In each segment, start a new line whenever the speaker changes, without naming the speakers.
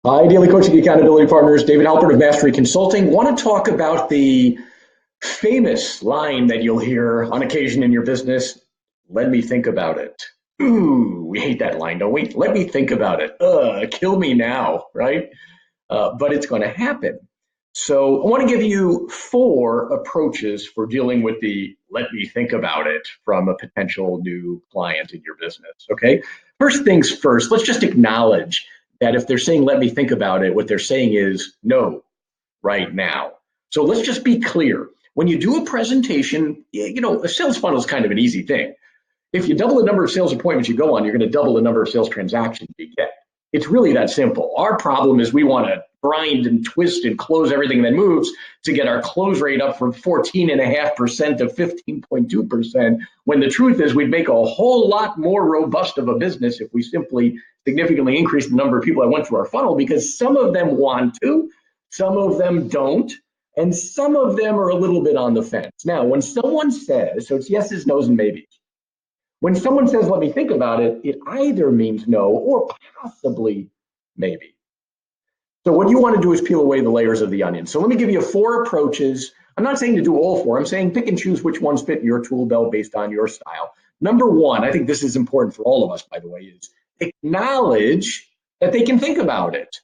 Hi, Daily Coaching Accountability Partners. David Halpern of Mastery Consulting. Want to talk about the famous line that you'll hear on occasion in your business. Let me think about it. Ooh, we hate that line, don't we? Let me think about it. Kill me now, right? But it's going to happen. So I want to give you four approaches for dealing with the let me think about it from a potential new client in your business. Okay. First things first, let's just acknowledge that if they're saying let me think about it, what they're saying is no right now. So let's just be clear. When you do a presentation, a sales funnel is kind of an easy thing. If you double the number of sales appointments you go on, you're going to double the number of sales transactions you get. It's really that simple. Our problem is we want to grind and twist and close everything that moves to get our close rate up from 14.5% to 15.2%, when the truth is we'd make a whole lot more robust of a business if we simply significantly increase the number of people that went through our funnel, because some of them want to, some of them don't, and some of them are a little bit on the fence. Now, when someone says, so it's yeses, nos, and maybes. When someone says, let me think about it, it either means no or possibly maybe. So what you want to do is peel away the layers of the onion. So let me give you four approaches. I'm not saying to do all four. I'm saying pick and choose which ones fit your tool belt based on your style. Number one, I think this is important for all of us, by the way, is acknowledge that they can think about it.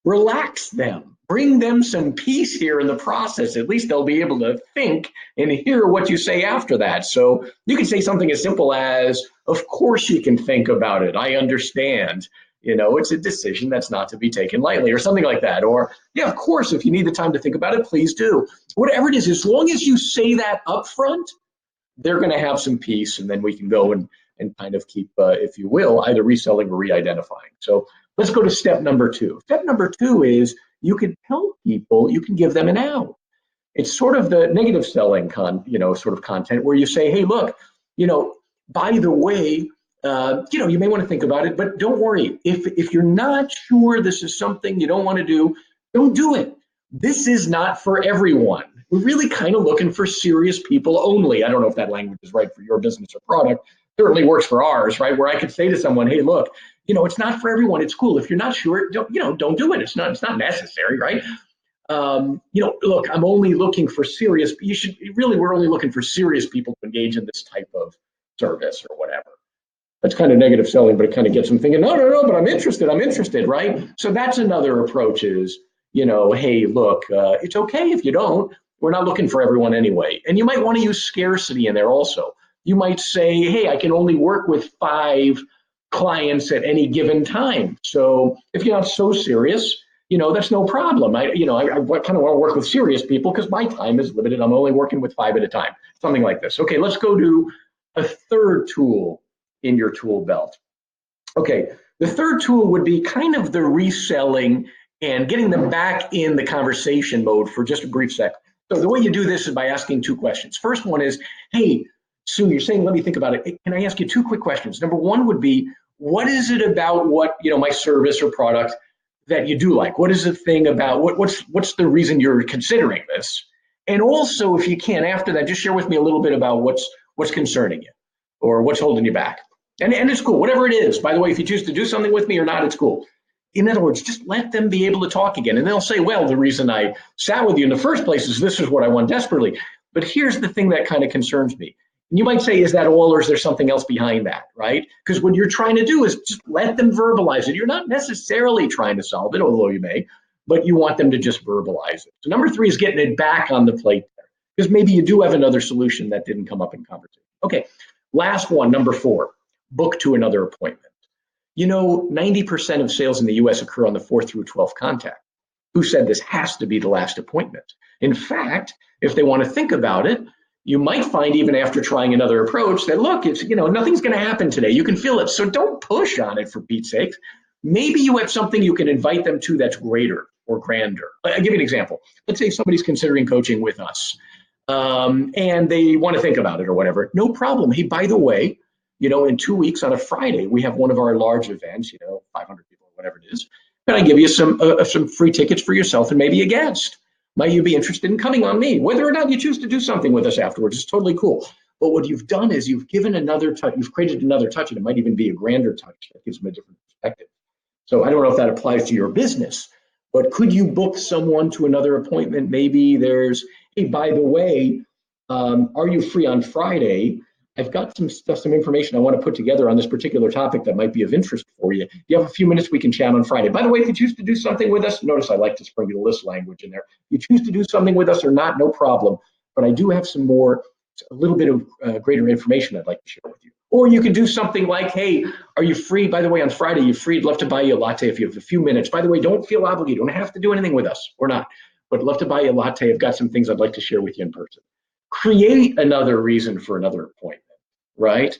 Relax them. Bring them some peace here in the process. At least they'll be able to think and hear what you say after that. So you can say something as simple as, of course you can think about it. I understand. It's a decision that's not to be taken lightly, or something like that. Or, yeah, of course, if you need the time to think about it, please do. Whatever it is, as long as you say that up front, they're going to have some peace, and then we can go and kind of keep, if you will, either reselling or re-identifying. So let's go to step number two. Step number two is you can tell people, you can give them an out. It's sort of the negative selling sort of content where you say, hey, look, by the way, you may want to think about it, but don't worry. If you're not sure this is something you don't want to do, don't do it. This is not for everyone. We're really kind of looking for serious people only. I don't know if that language is right for your business or product. Certainly works for ours, right? Where I could say to someone, hey, look, it's not for everyone. It's cool. If you're not sure, don't do it. It's not necessary, right? Look, I'm only looking for serious. We're only looking for serious people to engage in this type of service or whatever. That's kind of negative selling, but it kind of gets them thinking, no, but I'm interested, right? So that's another approach is, hey, look, it's okay if you don't. We're not looking for everyone anyway. And you might want to use scarcity in there also. You might say, hey, I can only work with 5 clients at any given time. So if you're not so serious, that's no problem. I kind of want to work with serious people because my time is limited. I'm only working with 5 at a time, something like this. Okay, let's go to a third tool in your tool belt. Okay, the third tool would be kind of the reselling and getting them back in the conversation mode for just a brief sec. So the way you do this is by asking 2 questions. First one is, hey, Sue, you're saying, let me think about it. Can I ask you 2 quick questions? Number one would be, what is it about what, my service or product that you do like? What is the thing about, what's the reason you're considering this? And also, if you can, after that, just share with me a little bit about what's concerning you or what's holding you back. And it's cool, whatever it is. By the way, if you choose to do something with me or not, it's cool. In other words, just let them be able to talk again. And they'll say, well, the reason I sat with you in the first place is this is what I want desperately. But here's the thing that kind of concerns me. And you might say, is that all, or is there something else behind that, right? Because what you're trying to do is just let them verbalize it. You're not necessarily trying to solve it, although you may, but you want them to just verbalize it. So number 3 is getting it back on the plate there, because maybe you do have another solution that didn't come up in conversation. Okay, last one, number 4, book to another appointment. 90% of sales in the US occur on the 4th through 12th contact. Who said this has to be the last appointment? In fact, if they want to think about it, you might find even after trying another approach that, look, it's, nothing's going to happen today. You can feel it. So don't push on it, for Pete's sake. Maybe you have something you can invite them to that's greater or grander. I'll give you an example. Let's say somebody's considering coaching with us and they want to think about it or whatever. No problem. Hey, by the way, in 2 weeks on a Friday, we have one of our large events, 500 people, whatever it is. Can I give you some free tickets for yourself and maybe a guest? Might you be interested in coming on me? Whether or not you choose to do something with us afterwards is totally cool. But what you've done is you've given another touch, you've created another touch, and it might even be a grander touch that gives them a different perspective. So I don't know if that applies to your business, but could you book someone to another appointment? Maybe there's, hey, by the way, are you free on Friday? I've got some stuff, some information I want to put together on this particular topic that might be of interest for you. Do you have a few minutes we can chat on Friday? By the way, if you choose to do something with us, notice I like to sprinkle list language in there. If you choose to do something with us or not, no problem. But I do have some more, a little bit of greater information I'd like to share with you. Or you could do something like, hey, are you free? By the way, on Friday, you free? I'd love to buy you a latte if you have a few minutes. By the way, don't feel obligated. You don't have to do anything with us or not. But I'd love to buy you a latte. I've got some things I'd like to share with you in person. Create another reason for another appointment, right?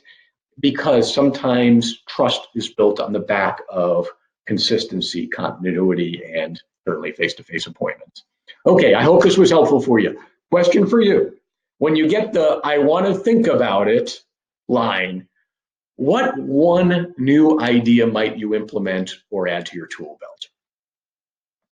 Because sometimes trust is built on the back of consistency, continuity, and certainly face-to-face appointments. Okay, I hope this was helpful for you. Question for you. When you get the I want to think about it line, what one new idea might you implement or add to your tool belt?